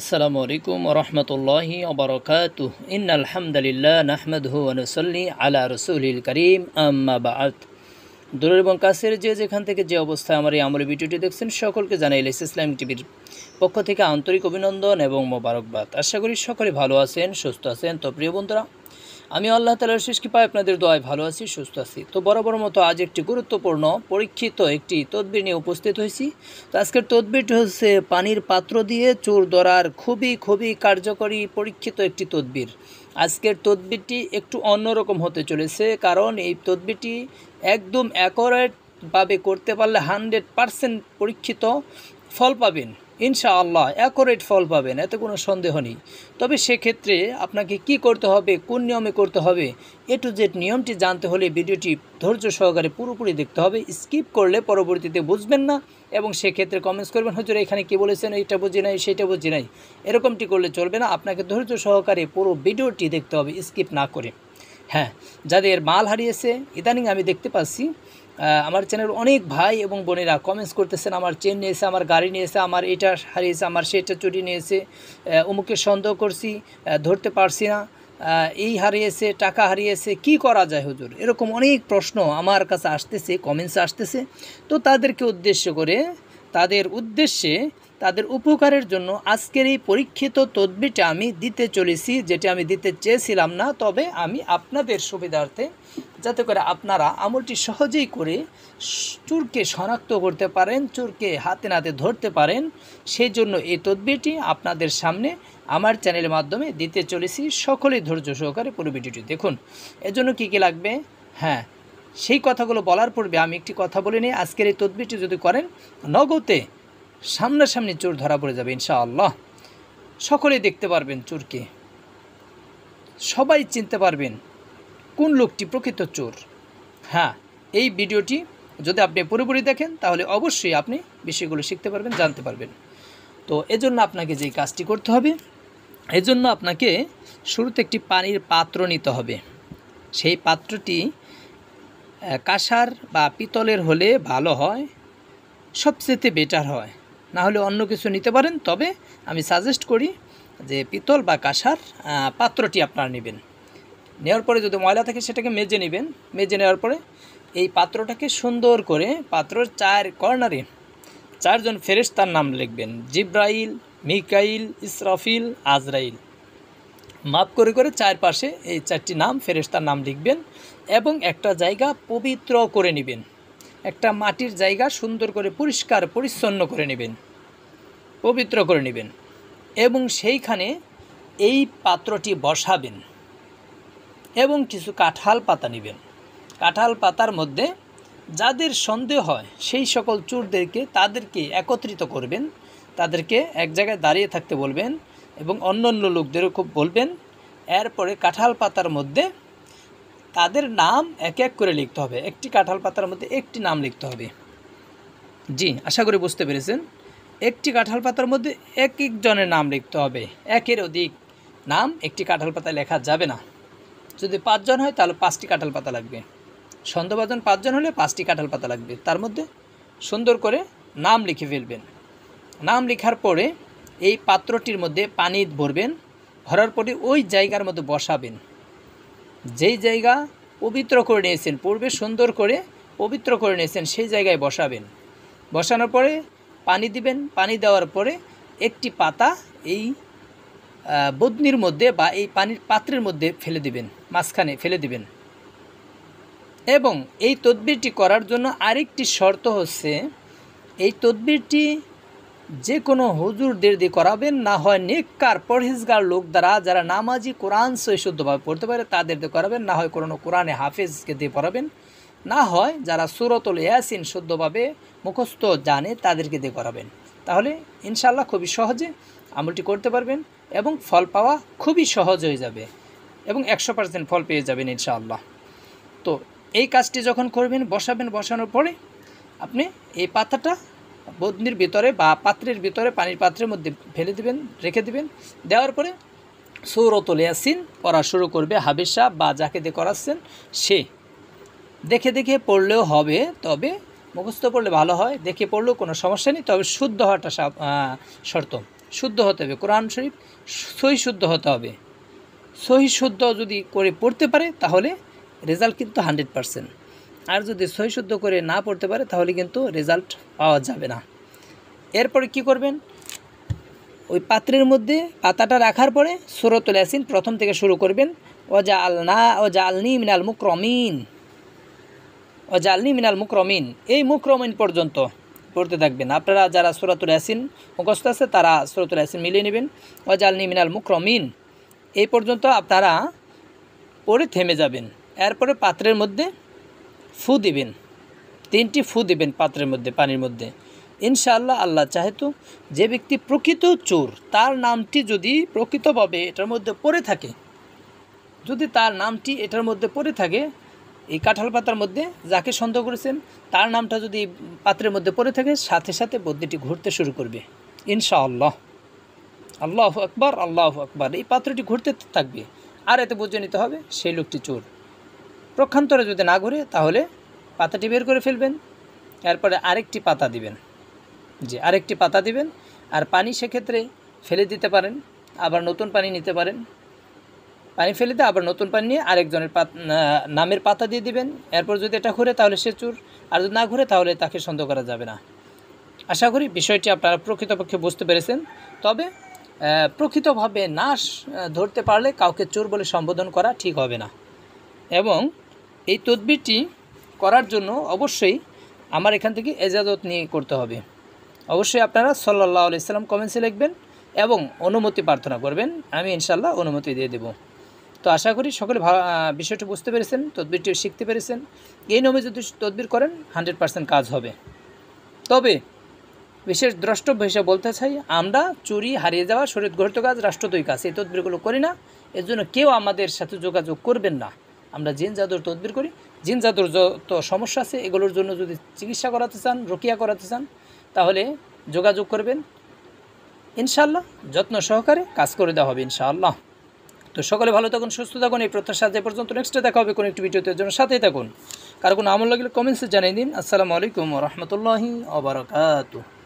আসসালামু আলাইকুম ওয়া রাহমাতুল্লাহি ওয়া বারাকাতুহু ইন্নাল হামদালিল্লাহ নাহমাদুহু ওয়া নুসাল্লি আলা রাসূলিল কারীম আম্মা বা'দ। দূরের এবং কাছের যে যেখান থেকে যে অবস্থায় আমার এই আমলি ভিডিওটি দেখছেন সকলকে জানাই এলএস ইসলামিক টিভির পক্ষ থেকে আন্তরিক অভিনন্দন এবং মোবারকবাদ। আশা করি সকলে ভালো আছেন, সুস্থ আছেন। তো প্রিয় বন্ধুরা, আমি আল্লাহ তাআলার শেষ কৃপায় আপনাদের দোয়ায় ভালো আছি, সুস্থ আছি। তো বরাবর মতো আজ একটি গুরুত্বপূর্ণ পরীক্ষিত একটি তদবির নিয়ে উপস্থিত হয়েছি। তো আজকের তদবিরটি হচ্ছে পানির পাত্র দিয়ে চোর ধরার খুবই কার্যকরী পরীক্ষিত একটি তদবির। আজকের তদবিরটি একটু অন্যরকম হতে চলেছে, কারণ এই তদবিরটি একদম অ্যাকোরেটভাবে করতে পারলে 100% পরীক্ষিত ফল পাবেন। ইনশাআল্লাহ অ্যাকোরেট ফল পাবেন, এতে কোনো সন্দেহ নেই। তবে সেক্ষেত্রে আপনাকে কি করতে হবে, কোন নিয়মে করতে হবে, এ টু জেড নিয়মটি জানতে হলে ভিডিওটি ধৈর্য সহকারে পুরোপুরি দেখতে হবে। স্কিপ করলে পরবর্তীতে বুঝবেন না এবং সেক্ষেত্রে কমেন্টস করবেন, হুজুর এখানে কি বলেছেন, এইটা বুঝি নাই, সেইটা বুঝি নাই। এরকমটি করলে চলবে না। আপনাকে ধৈর্য সহকারে পুরো ভিডিওটি দেখতে হবে, স্কিপ না করে। হ্যাঁ, যাদের মাল হারিয়েছে, ইদানিং আমি দেখতে পাচ্ছি আমার চ্যানেল অনেক ভাই এবং বোনেরা কমেন্টস করতেছেন, আমার চেন নিয়েছে, আমার গাড়ি নিয়েছে, আমার এটা হারিয়েছে, আমার সেটা চুরি নিয়েছে, অমুকে সন্দেহ করছি, ধরতে পারছি না, এই হারিয়েছে, টাকা হারিয়েছে, কি করা যায় হুজুর? এরকম অনেক প্রশ্ন আমার কাছে আসতেছে, কমেন্টসে আসতেছে। তো তাদেরকে উদ্দেশ্য করে, তাদের উপকারের জন্য আজকের এই পরীক্ষিত তদবিরটা আমি দিতে চলেছি, যেটা আমি দিতে চেয়েছিলাম না, তবে আমি আপনাদের সুবিধার্থে, যাতে করে আপনারা আমলটি সহজেই করে চোরকে শনাক্ত করতে পারেন, চোরকে হাতে নাতে ধরতে পারেন, সেই জন্য এই তদবিরটি আপনাদের সামনে আমার চ্যানেলের মাধ্যমে দিতে চলেছি। সকলেই ধৈর্য সহকারে পুরো ভিডিওটি দেখুন। এজন্য কী কী লাগবে, হ্যাঁ, সেই কথাগুলো বলার পূর্বে আমি একটি কথা বলে নিই। আজকের এই তদবিরটি যদি করেন, নগদে সামনাসামনি চোর ধরা পড়ে যাবে ইনশাআল্লাহ। সকলেই দেখতে পারবেন চোরকে, সবাই চিনতে পারবেন কোন লোকটি প্রকৃত চোর। হ্যাঁ, এই ভিডিওটি যদি আপনি পুরোপুরি দেখেন তাহলে অবশ্যই আপনি বিষয়গুলো শিখতে পারবেন, জানতে পারবেন। তো এজন্য আপনাকে যেই কাজটি করতে হবে, এজন্য আপনাকে শুরুতে একটি পানির পাত্র নিতে হবে। সেই পাত্রটি কাঁসার বা পিতলের হলে ভালো হয়, সবচেয়ে বেটার হয়। না হলে অন্য কিছু নিতে পারেন, তবে আমি সাজেস্ট করি যে পিতল বা কাঁসার পাত্রটি আপনারা নেবেন। নেওয়ার পরে যদি ময়লা থাকে সেটাকে মেজে নেবেন। মেজে নেওয়ার পরে এই পাত্রটাকে সুন্দর করে পাত্রের 4 কর্নারে 4 জন ফেরেশতার নাম লিখবেন। জিব্রাইল, মিকাইল, ইসরাফিল, আজরাইল। মাপ করে করে 4 পাশে এই 4টি নাম, ফেরেশতার নাম লিখবেন এবং একটা জায়গা পবিত্র করে নেবেন। একটা মাটির জায়গা সুন্দর করে পরিষ্কার পরিচ্ছন্ন করে নেবেন, পবিত্র করে নেবেন এবং সেইখানে এই পাত্রটি বসাবেন এবং কিছু কাঁঠাল পাতা নেবেন। কাঁঠাল পাতার মধ্যে যাদের সন্দেহ হয় সেই সকল চোরদেরকে, তাদেরকে একত্রিত করবেন, তাদেরকে এক জায়গায় দাঁড়িয়ে থাকতে বলবেন এবং অন্য লোকদেরও খুব বলবেন। এরপরে কাঁঠাল পাতার মধ্যে তাদের নাম এক এক করে লিখতে হবে। একটি কাঁঠাল পাতার মধ্যে একটি নাম লিখতে হবে। জি, আশা করি বুঝতে পেরেছেন। একটি কাঁঠাল পাতার মধ্যে এক একজনের নাম লিখতে হবে। একের অধিক নাম একটি কাঁঠাল পাতায় লেখা যাবে না। যদি 5 জন হয় তাহলে 5টি কাঁঠাল পাতা লাগবে। সন্দেহভাজন 5 জন হলে 5টি কাঁঠাল পাতা লাগবে। তার মধ্যে সুন্দর করে নাম লিখে ফেলবেন। নাম লেখার পরে এই পাত্রটির মধ্যে পানি ভরবেন। ভরার পরে ওই জায়গার মধ্যে বসাবেন। যেই জায়গা পবিত্র করে নিয়েছেন, পূর্বে সুন্দর করে পবিত্র করে নিয়েছেন, সেই জায়গায় বসাবেন। বসানোর পরে পানি দিবেন। পানি দেওয়ার পরে একটি পাতা এই বদনির মধ্যে বা এই পানির পাত্রের মধ্যে ফেলে দিবেন, মাঝখানে ফেলে দিবেন। এবং এই তদবিরটি করার জন্য আরেকটি শর্ত হচ্ছে, এই তদবিরটি যে কোনো হুজুরদের দিয়ে করাবেন, না হয় নেককার পরহেজগার লোক দ্বারা, যারা নামাজি, কোরআন সহি শুদ্ধভাবে পড়তে পারে তাদের দিয়ে করাবেন, না হয় কোনো কোরআনে হাফেজকে দিয়ে পড়াবেন, না হয় যারা সূরাতুল ইয়াসিন শুদ্ধভাবে মুখস্থ জানে তাদেরকে দিয়ে করাবেন। তাহলে ইনশাআল্লাহ খুবই সহজে আমলটি করতে পারবেন এবং ফল পাওয়া খুবই সহজ হয়ে যাবে এবং 100% ফল পেয়ে যাবেন ইনশাআল্লাহ। তো এই কাজটি যখন করবেন, বসাবেন, বসানোর পরে আপনি এই পাতাটা বদনির ভিতরে বা পাত্রের ভিতরে, পানির পাত্রের মধ্যে ফেলে দিবেন, রেখে দিবেন। দেওয়ার পরে সূরাতুল ইয়াসিন পড়া শুরু করবে হাফেজ সাহেব বা যাকে দিয়ে করাচ্ছেন সে। দেখে দেখে পড়লেও হবে, তবে মুখস্থ পড়লে ভালো হয়। দেখে পড়লেও কোনো সমস্যা নেই, তবে শুদ্ধ হওয়াটা শর্ত। শুদ্ধ হতে হবে, কোরআন শরীফ সহি শুদ্ধ হতে হবে। সহি শুদ্ধ যদি করে পড়তে পারে তাহলে রেজাল্ট কিন্তু 100%। আর যদি সহি শুদ্ধ করে না পড়তে পারে তাহলে কিন্তু রেজাল্ট পাওয়া যাবে না। এরপরে কি করবেন, ওই পাত্রের মধ্যে পাতাটা রাখার পরে সূরাতুল ইয়াসিন প্রথম থেকে শুরু করবেন। ওয়াজআলনি মিনাল মুকরমিন, এই মুকরমিন পর্যন্ত পড়তে থাকবেন। আপনারা যারা সূরাতুল ইয়াসিন মুখস্থ আছে তারা সূরাতুল ইয়াসিন মিলিয়ে নেবেন। ওয়াজআলনি মিনাল মুকরমিন এই পর্যন্ত আপনারা পড়ে থেমে যাবেন। এরপরে পাত্রের মধ্যে ফু দিবেন, 3টি ফু দিবেন পাত্রের মধ্যে, পানির মধ্যে। ইনশাআল্লাহ আল্লাহ চাহে তো যে ব্যক্তি প্রকৃত চোর, তার নামটি যদি প্রকৃতভাবে এটার মধ্যে পড়ে থাকে, যদি তার নামটি এটার মধ্যে পড়ে থাকে, এই কাঁঠাল পাতার মধ্যে যাকে সন্দেহ করেছেন তার নামটা যদি পাত্রের মধ্যে পড়ে থাকে, সাথে সাথে বুদ্ধিটি ঘুরতে শুরু করবে ইনশাআল্লাহ। আল্লাহু আকবার, আল্লাহু আকবার, এই পাত্রটি ঘুরতে থাকবে। আর এতে বুঝে নিতে হবে সেই লোকটি চোর। প্রক্ষান্তরে যদি না ঘুরে তাহলে পাতাটি বের করে ফেলবেন। এরপরে আরেকটি পাতা দিবেন, আরেকটি পাতা দিবেন। আর পানি সেক্ষেত্রে ফেলে দিতে পারেন, আবার নতুন পানি নিতে পারেন। পানি ফেলে দিয়ে আবার নতুন পানি নিয়ে আরেকজনের নামের পাতা দিয়ে দিবেন। এরপর যদি এটা ঘুরে তাহলে সে চোর, আর যদি না ঘুরে তাহলে তাকে সন্দেহ করা যাবে না। আশা করি বিষয়টি আপনারা প্রকৃতপক্ষে বুঝতে পেরেছেন। তবে প্রকৃতভাবে না ধরতে পারলে কাউকে চোর বলে সম্বোধন করা ঠিক হবে না। এবং এই তদবিরটি করার জন্য অবশ্যই আমার এখান থেকে এজাজত নিয়ে করতে হবে। অবশ্যই আপনারা সাল্লাল্লাহু আলাইহি সাল্লাম কমেন্টসে লিখবেন এবং অনুমতি প্রার্থনা করবেন, আমি ইনশাআল্লাহ অনুমতি দিয়ে দেব। তো আশা করি সকলে বিষয়টি বুঝতে পেরেছেন, তদবিরটি শিখতে পেরেছেন। এই নিয়মে যদি তদবির করেন 100% কাজ হবে। তবে বিশেষ দ্রষ্টব্য হিসেবে বলতে চাই, আমরা চুরি, হারিয়ে যাওয়া, শরীয়ত ঘটিত কাজ, রাষ্ট্রদ্রোহী কাজ, এই তদবিরগুলো করি না। এর জন্য কেউ আমাদের সাথে যোগাযোগ করবেন না। আমরা জিন জাদুর তদবির করি। জিন জাদুর যত সমস্যা আছে এগুলোর জন্য যদি চিকিৎসা করাতে চান, রুকিয়া করাতে চান, তাহলে যোগাযোগ করবেন। ইনশাআল্লাহ যত্ন সহকারে কাজ করে দেওয়া হবে ইনশাআল্লাহ। তো সকলে ভালো থাকুন, সুস্থ থাকুন, এই প্রত্যাশা আজ পর্যন্ত। নেক্সটে দেখা হবে কোনো একটি ভিডিওতে, জন্য সাথেই থাকুন। কারো কোনো আমল লাগলে কমেন্টসে জানিয়ে দিন। আসসালামু আলাইকুম ওয়া রাহমাতুল্লাহি ওয়া বারাকাতুহু।